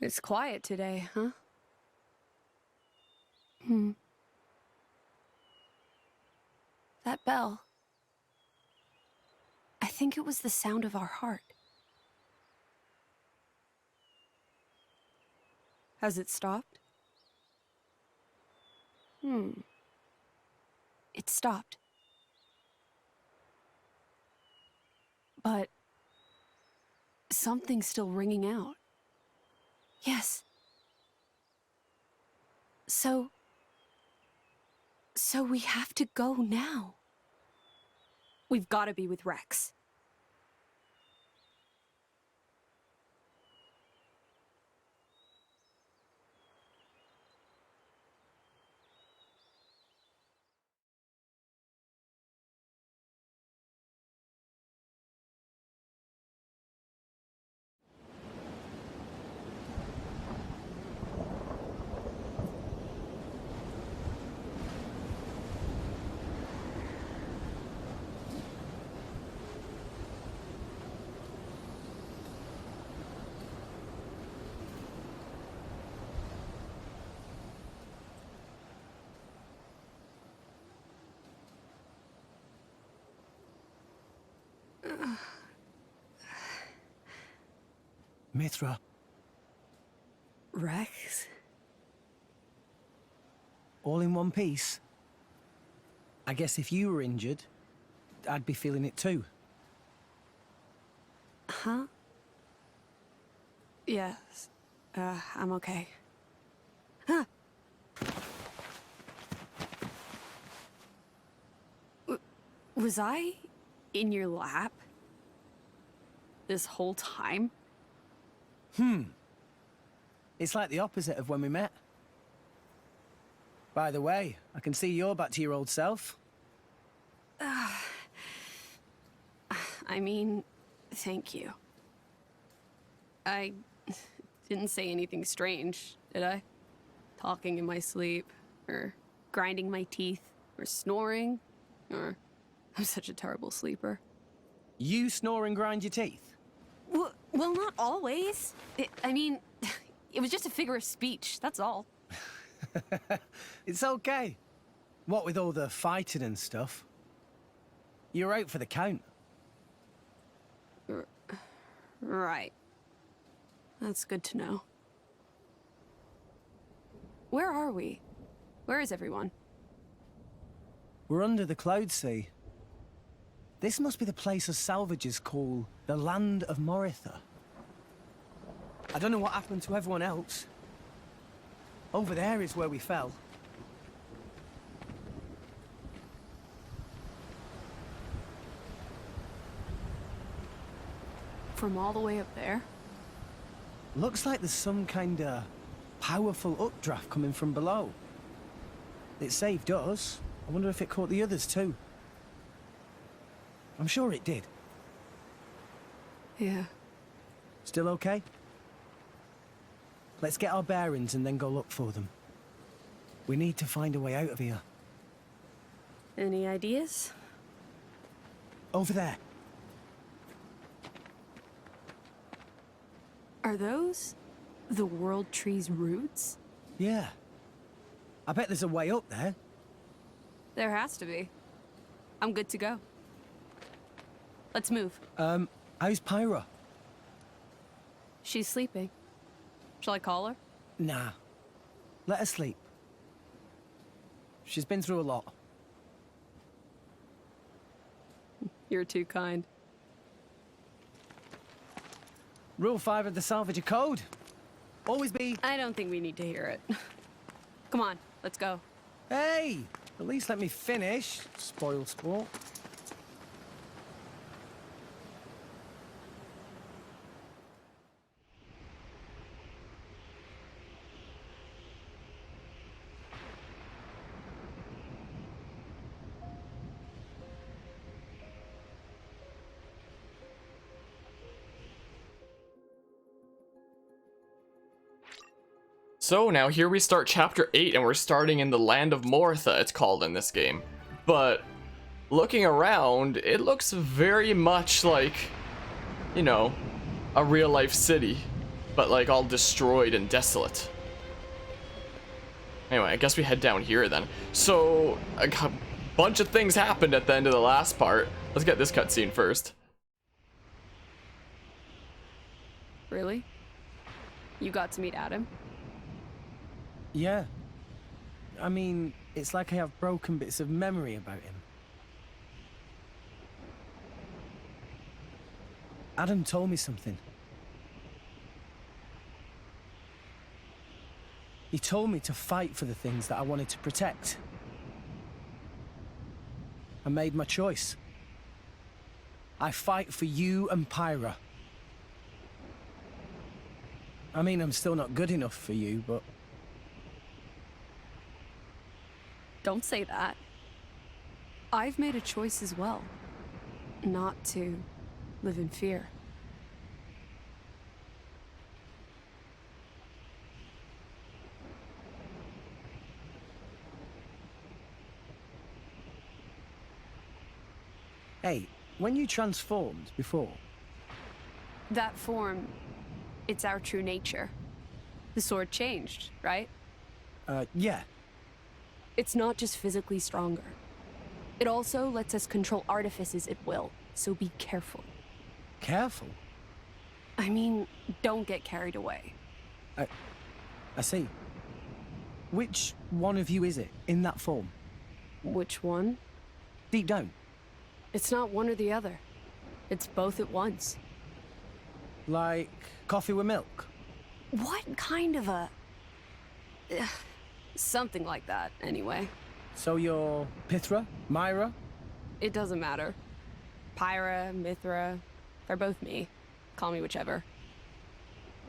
It's quiet today, huh? That bell. I think it was the sound of our heart. Has it stopped? It stopped. But something's still ringing out. Yes. So we have to go now. We've got to be with Rex. Mithra. Rex? All in one piece? I guess if you were injured, I'd be feeling it too. Huh? Yes. I'm okay. Huh. Was I in your lap this whole time? It's like the opposite of when we met. By the way, I can see you're back to your old self. I mean, thank you. I didn't say anything strange, did I? Talking in my sleep, or grinding my teeth, or snoring, or... I'm such a terrible sleeper. You snore and grind your teeth? Well, not always. I mean, it was just a figure of speech, that's all. It's okay. What with all the fighting and stuff? You're out for the count. Right. That's good to know. Where are we? Where is everyone? We're under the Cloud Sea. This must be the place us salvagers call the land of Morytha. I don't know what happened to everyone else. Over there is where we fell. From all the way up there? Looks like there's some kind of powerful updraft coming from below. It saved us. I wonder if it caught the others too. I'm sure it did. Yeah. Still okay? Let's get our bearings and then go look for them. We need to find a way out of here. Any ideas? Over there. Are those the World Tree's roots? Yeah. I bet there's a way up there. There has to be. I'm good to go. Let's move. How's Pyra? She's sleeping. Shall I call her? Nah. Let her sleep. She's been through a lot. You're too kind. Rule 5 of the Salvager Code. Always be... I don't think we need to hear it. Come on, let's go. Hey! At least let me finish, spoiled sport. So now here we start chapter 8 and we're starting in the land of Morytha, it's called in this game. But looking around, it looks very much like, you know, a real life city. but like all destroyed and desolate. Anyway, I guess we head down here then. So a bunch of things happened at the end of the last part. Let's get this cutscene first. Really? You got to meet Adam? Yeah. I mean, it's like I have broken bits of memory about him. Adam told me something. He told me to fight for the things that I wanted to protect. I made my choice. I fight for you and Pyra. I mean, I'm still not good enough for you, but... Don't say that. I've made a choice as well. Not to live in fear. Hey, when you transformed before... That form, it's our true nature. The sword changed, right? Yeah. It's not just physically stronger. It also lets us control artifices at will, so be careful. Careful? I mean, don't get carried away. I see. Which one of you is it, in that form? Which one? Deep down. It's not one or the other. It's both at once. Like coffee with milk? What kind of a... Something like that, anyway. So you're Pithra? Myra? It doesn't matter. Pyra, Mithra, they're both me. Call me whichever.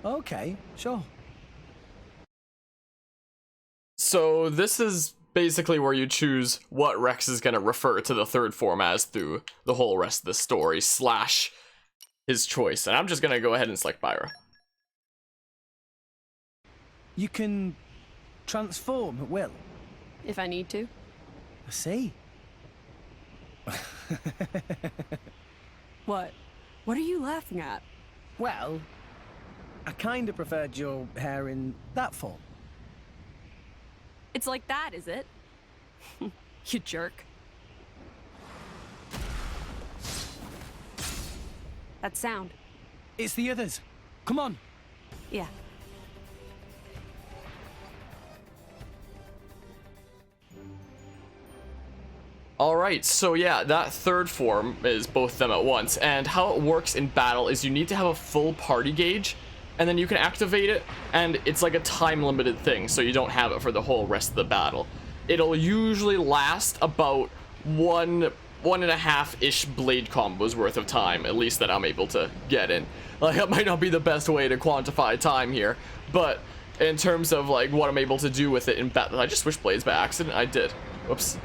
Okay, sure. So this is basically where you choose what Rex is going to refer to the third form as through the whole rest of the story, slash his choice. And I'm just going to go ahead and select Pyra. You can transform at will? If I need to. I see. What? What are you laughing at? Well, I kinda preferred your hair in that form. It's like that, is it? You jerk. That sound. It's the others. Come on. Yeah. Alright, so yeah, that third form is both them at once, and how it works in battle is you need to have a full party gauge, and then you can activate it, and it's like a time-limited thing, so you don't have it for the whole rest of the battle. It'll usually last about one and a half-ish blade combos worth of time, at least that I'm able to get in. Like, that might not be the best way to quantify time here, but in terms of like what I'm able to do with it in battle, I just switched blades by accident. I did. Whoops.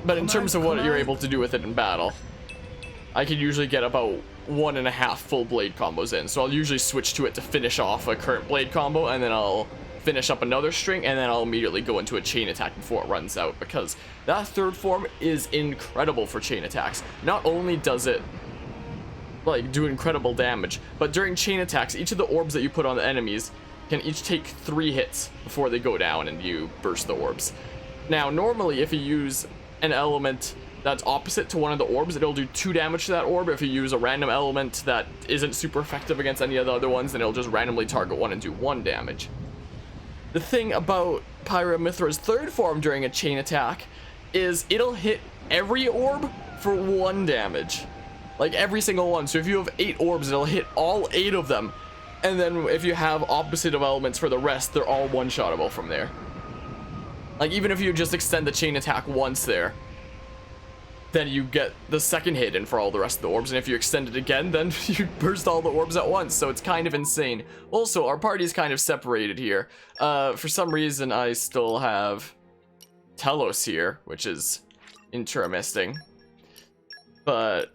But in terms of what you're able to do with it in battle, I can usually get about 1.5 full blade combos in. So I'll usually switch to it to finish off a current blade combo, and then I'll finish up another string, and then I'll immediately go into a chain attack before it runs out, because that third form is incredible for chain attacks. Not only does it like do incredible damage, but during chain attacks, each of the orbs that you put on the enemies can each take 3 hits before they go down and you burst the orbs. Now, normally if you use an element that's opposite to one of the orbs, it'll do 2 damage to that orb. If you use a random element that isn't super effective against any of the other ones, then it'll just randomly target one and do 1 damage. The thing about Pyra Mithra's third form during a chain attack is it'll hit every orb for 1 damage. Like every single one. So if you have 8 orbs, it'll hit all 8 of them. And then if you have opposite of elements for the rest, they're all one-shottable from there. Like, even if you just extend the chain attack once there, then you get the second hit in for all the rest of the orbs, and if you extend it again, then you burst all the orbs at once, so it's kind of insane. Also, our party's kind of separated here. For some reason, I still have Telos here, which is interesting. But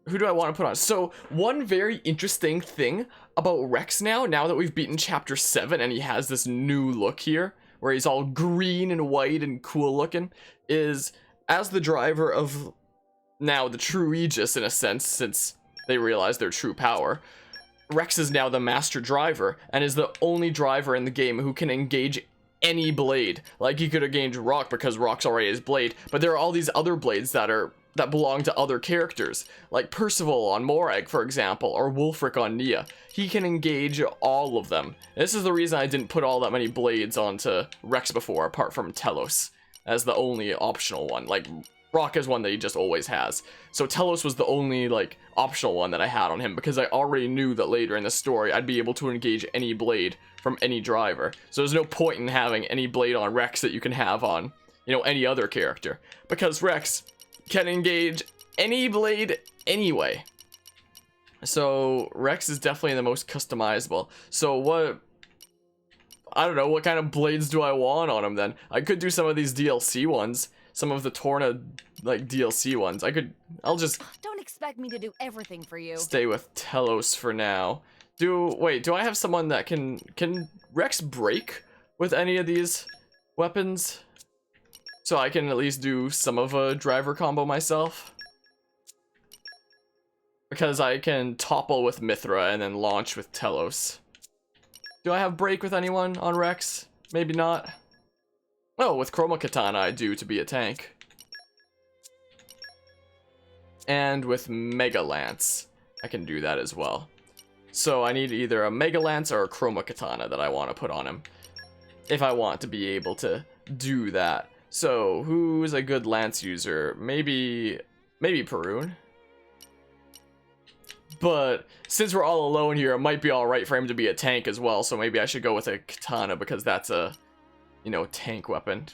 who do I want to put on? So, one very interesting thing about Rex now that we've beaten Chapter 7, and he has this new look here, where he's all green and white and cool looking, is as the driver of now the true Aegis in a sense, since they realize their true power, Rex is now the master driver and is the only driver in the game who can engage any blade. Like, he could engage Rock because Rock's already his blade, but there are all these other blades that belong to other characters, like Percival on Morag, for example, or Wulfric on Nia. He can engage all of them. This is the reason I didn't put all that many blades onto Rex before, apart from Telos as the only optional one. Like, Rock is one that he just always has. So Telos was the only, like, optional one that I had on him, because I already knew that later in the story I'd be able to engage any blade from any driver. So there's no point in having any blade on Rex that you can have on, you know, any other character, because Rex can engage any blade anyway. So Rex is definitely the most customizable. So I don't know, what kind of blades do I want on him then? I could do some of these DLC ones, some of the Torna, like, DLC ones. I'll just... Don't expect me to do everything for you. Stay with Telos for now. Wait, do I have someone that can Rex break with any of these weapons? So I can at least do some of a driver combo myself? Because I can topple with Mithra and then launch with Telos. Do I have break with anyone on Rex? Maybe not. Oh, with Chroma Katana I do, to be a tank. And with Mega Lance, I can do that as well. So I need either a Mega Lance or a Chroma Katana that I want to put on him, if I want to be able to do that. So who's a good Lance user? Maybe Perun. But since we're all alone here, it might be alright for him to be a tank as well. So maybe I should go with a Katana, because that's a, you know, tank weapon.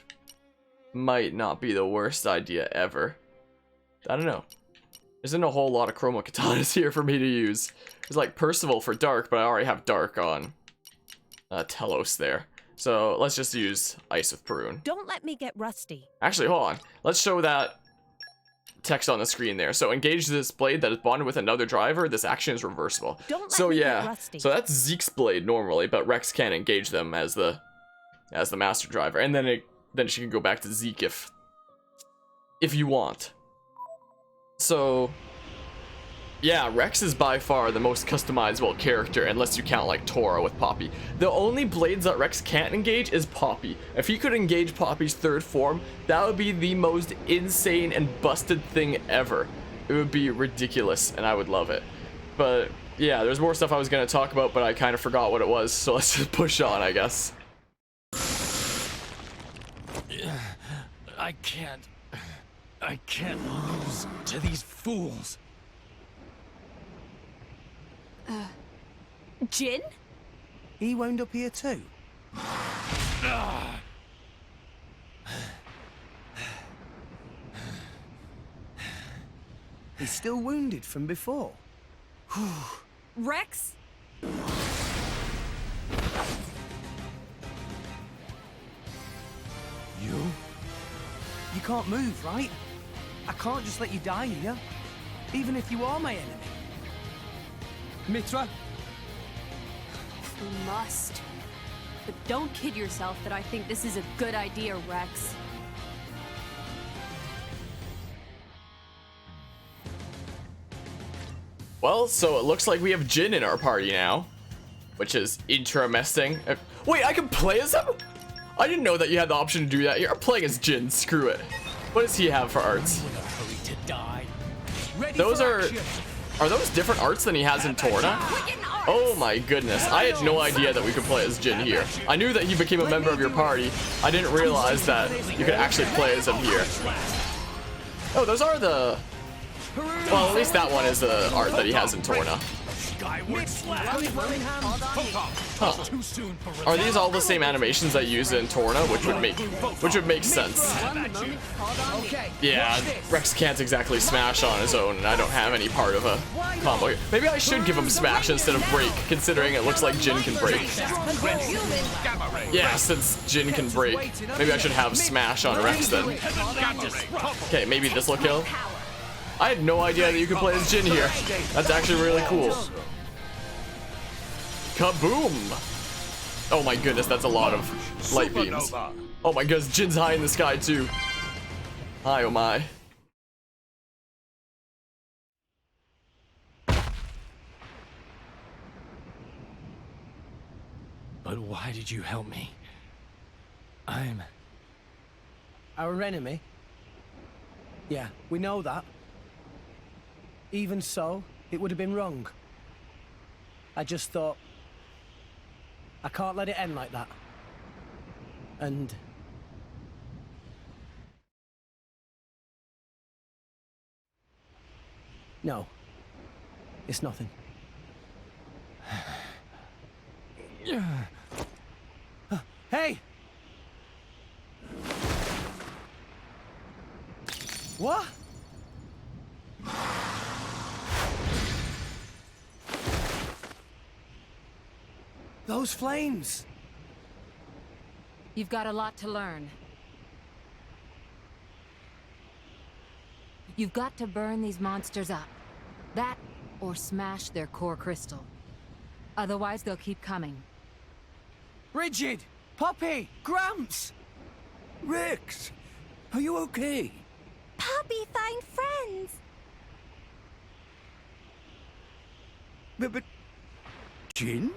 Might not be the worst idea ever. I don't know. There isn't a whole lot of Chroma Katanas here for me to use. There's like Percival for Dark, but I already have Dark on Telos there. So let's just use Ice with Perun. Don't let me get rusty. Actually, hold on. Let's show that text on the screen there. So engage this blade that is bonded with another driver. This action is reversible. Don't let me get rusty. So that's Zeke's blade normally, but Rex can't engage them as the master driver. And then she can go back to Zeke if you want. So yeah, Rex is by far the most customizable character, unless you count like Tora with Poppy. The only blades that Rex can't engage is Poppy. If he could engage Poppy's third form, that would be the most insane and busted thing ever. It would be ridiculous, and I would love it. But yeah, there's more stuff I was going to talk about, but I kind of forgot what it was, so let's just push on, I guess. I can't lose to these fools. Jin? He wound up here too? He's still wounded from before. Rex? You can't move, right? I can't just let you die here, even if you are my enemy. Mithra? You must. But don't kid yourself that I think this is a good idea, Rex. Well, so it looks like we have Jin in our party now, which is interesting. Wait, I can play as him? I didn't know that you had the option to do that. You're playing as Jin, screw it. What does he have for arts? Those are those different arts than he has in Torna? Oh my goodness, I had no idea that we could play as Jin here. I knew that he became a member of your party. I didn't realize that you could actually play as him here. Oh, those are the... Well, at least that one is the art that he has in Torna. Huh. Are these all the same animations I use in Torna, which would make sense? Yeah, Rex can't exactly smash on his own, and I don't have any part of a combo here. Maybe I should give him smash instead of break, considering it looks like Jin can break. Yeah, since Jin can break, maybe I should have smash on Rex then. Okay, maybe this will kill. I had no idea that you could play as Jin here. That's actually really cool. Kaboom! Oh my goodness, that's a lot of light beams. Oh my goodness, Jin's high in the sky too. Hi, oh my. But why did you help me? I'm... Our enemy? Yeah, we know that. Even so, it would have been wrong. I just thought... I can't let it end like that. And... No. It's nothing. Hey! What? Those flames! You've got a lot to learn. You've got to burn these monsters up. That, or smash their core crystal. Otherwise, they'll keep coming. Brighid! Poppy! Gramps! Rex! Are you okay? Poppy find friends! But... Jin?